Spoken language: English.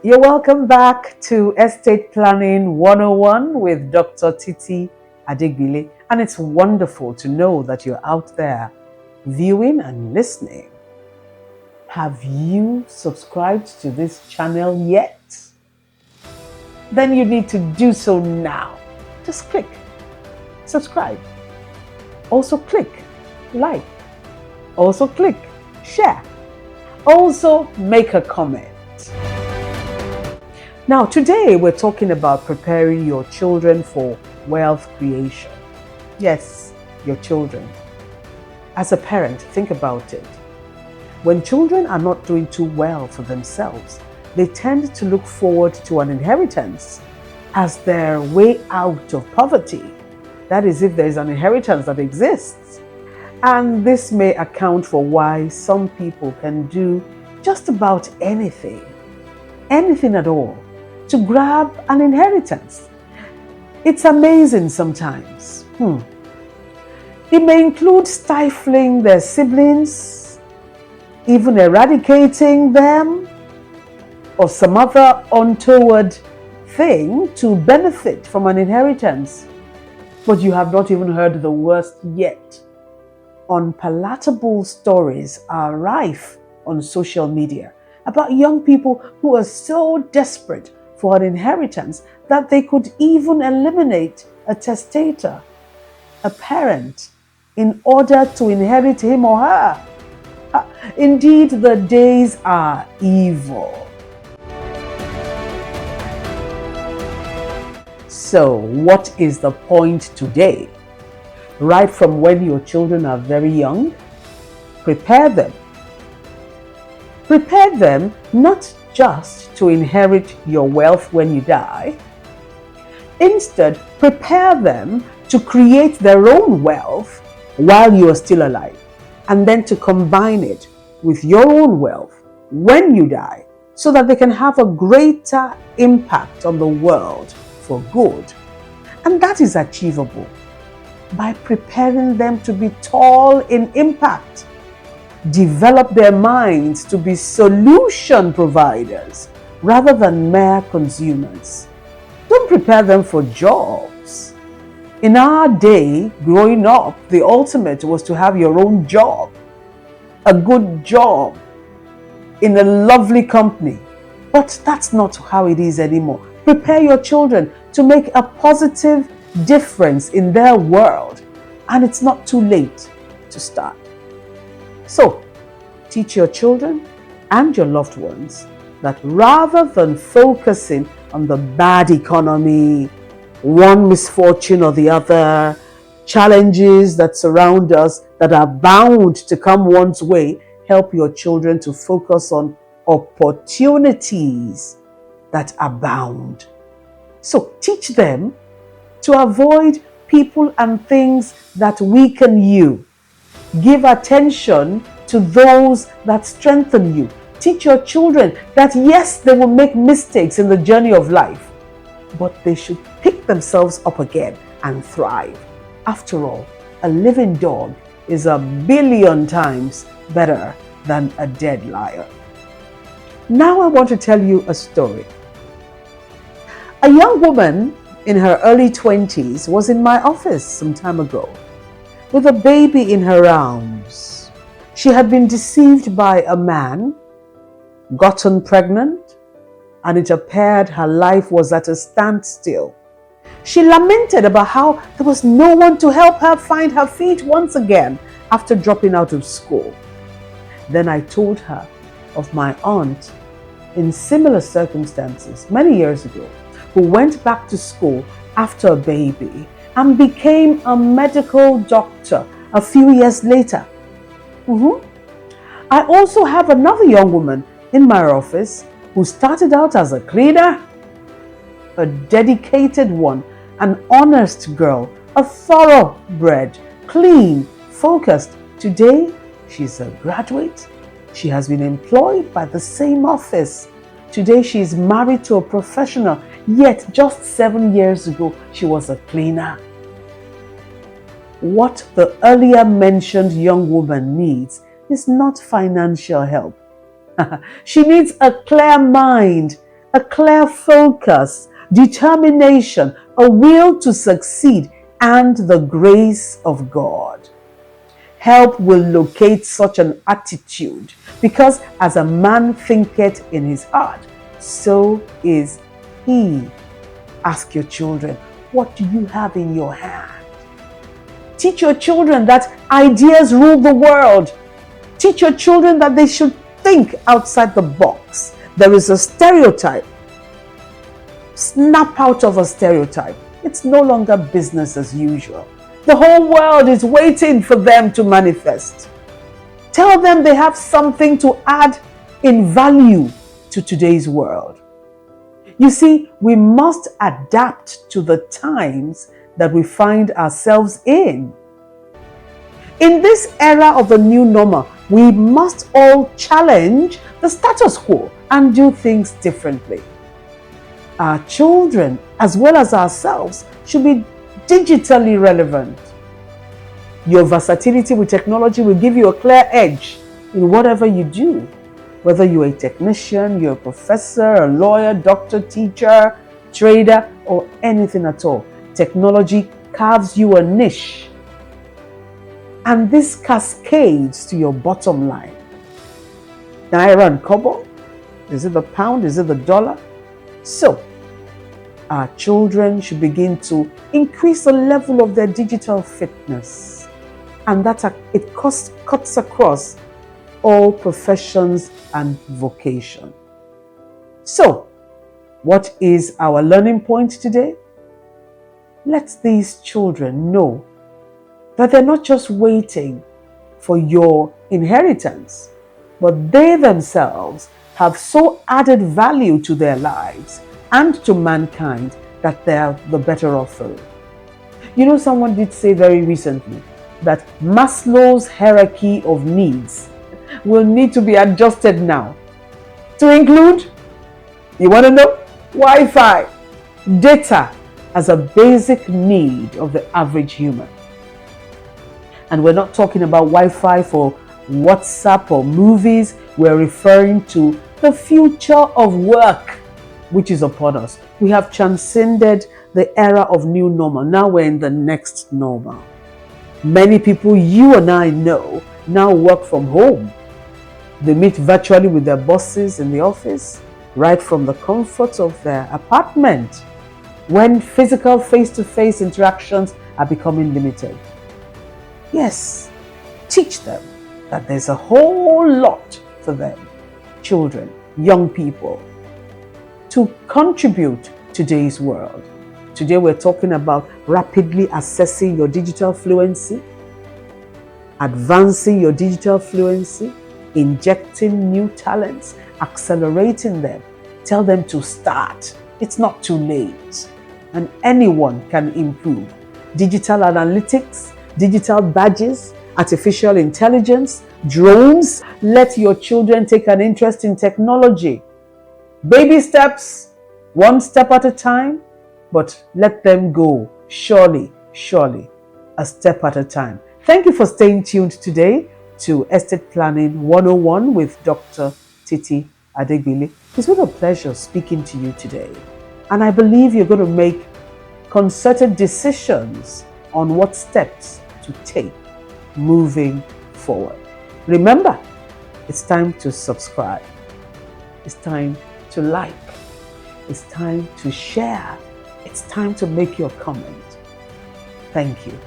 You're welcome back to Estate Planning 101 with Dr. Titi Adegbile. And it's wonderful to know that you're out there viewing and listening. Have you subscribed to this channel yet? Then you need to do so now. Just click subscribe. Also click like. Also click share. Also make a comment. Now, today we're talking about preparing your children for wealth creation. Yes, your children. As a parent, think about it. When children are not doing too well for themselves, they tend to look forward to an inheritance as their way out of poverty. That is, if there is an inheritance that exists. And this may account for why some people can do just about anything at all, to grab an inheritance. It's amazing sometimes. It may include stifling their siblings, even eradicating them, or some other untoward thing to benefit from an inheritance. But you have not even heard the worst yet. Unpalatable stories are rife on social media about young people who are so desperate for an inheritance that they could even eliminate a testator, a parent, in order to inherit him or her. Indeed, the days are evil. So, what is the point today? Right from when your children are very young, prepare them. Prepare them not just to inherit your wealth when you die. Instead, prepare them to create their own wealth while you are still alive, and then to combine it with your own wealth when you die, so that they can have a greater impact on the world for good. And that is achievable by preparing them to be tall in impact. Develop their minds to be solution providers rather than mere consumers. Don't prepare them for jobs. In our day, growing up, the ultimate was to have your own job, a good job in a lovely company. But that's not how it is anymore. Prepare your children to make a positive difference in their world, and it's not too late to start. So, teach your children and your loved ones that rather than focusing on the bad economy, one misfortune or the other, challenges that surround us that are bound to come one's way, help your children to focus on opportunities that abound. So teach them to avoid people and things that weaken you. Give attention to those that strengthen you. Teach your children that yes, they will make mistakes in the journey of life, but they should pick themselves up again and thrive. After all, a living dog is 1,000,000,000 times better than a dead lion. Now I want to tell you a story. A young woman in her early 20s was in my office some time ago with a baby in her arms. She had been deceived by a man, gotten pregnant, and it appeared her life was at a standstill. She lamented about how there was no one to help her find her feet once again after dropping out of school. Then I told her of my aunt in similar circumstances many years ago, who went back to school after a baby and became a medical doctor a few years later. I also have another young woman in my office who started out as a cleaner, a dedicated one, an honest girl, a thoroughbred, clean, focused. Today, she's a graduate. She has been employed by the same office. Today, she is married to a professional, yet just 7 years ago, she was a cleaner. What the earlier mentioned young woman needs is not financial help. She needs a clear mind a clear focus, determination, a will to succeed, and the grace of God. Help will locate such an attitude, because as a man thinketh in his heart, so is he. Ask your children, what do you have in your hand? Teach your children that ideas rule the world. Teach your children that they should think outside the box. There is a stereotype. Snap out of a stereotype. It's no longer business as usual. The whole world is waiting for them to manifest. Tell them they have something to add in value to today's world. You see, we must adapt to the times that we find ourselves in. In this era of the new normal, we must all challenge the status quo and do things differently. Our children, as well as ourselves, should be digitally relevant. Your versatility with technology will give you a clear edge in whatever you do. Whether you're a technician, you're a professor, a lawyer, doctor, teacher, trader, or anything at all, technology carves you a niche. And this cascades to your bottom line. Naira and kobo? Is it the pound? Is it the dollar? So, our children should begin to increase the level of their digital fitness. And that it cuts across all professions and vocation. So, what is our learning point today? Let these children know that they're not just waiting for your inheritance, but they themselves have so added value to their lives and to mankind that they're the better off for it. You know, someone did say very recently that Maslow's hierarchy of needs will need to be adjusted now to include, you want to know, Wi-Fi, data as a basic need of the average human. And we're not talking about Wi-Fi for WhatsApp or movies. We're referring to the future of work, which is upon us. We have transcended the era of new normal. Now we're in the next normal. Many people you and I know now work from home. They meet virtually with their bosses in the office, right from the comfort of their apartment, when physical face-to-face interactions are becoming limited. Yes, teach them that there's a whole lot for them, children, young people, to contribute to today's world. Today we're talking about rapidly assessing your digital fluency, advancing your digital fluency, injecting new talents, accelerating them. Tell them to start. It's not too late. And anyone can improve. Digital analytics, digital badges, artificial intelligence, drones. Let your children take an interest in technology. Baby steps, one step at a time, but let them go surely, a step at a time. Thank you for staying tuned today to Estate Planning 101 with Dr. Titi Adegbile. It's been a pleasure speaking to you today. And I believe you're going to make concerted decisions on what steps to take moving forward. Remember, it's time to subscribe. It's time to like. It's time to share. It's time to make your comment. Thank you.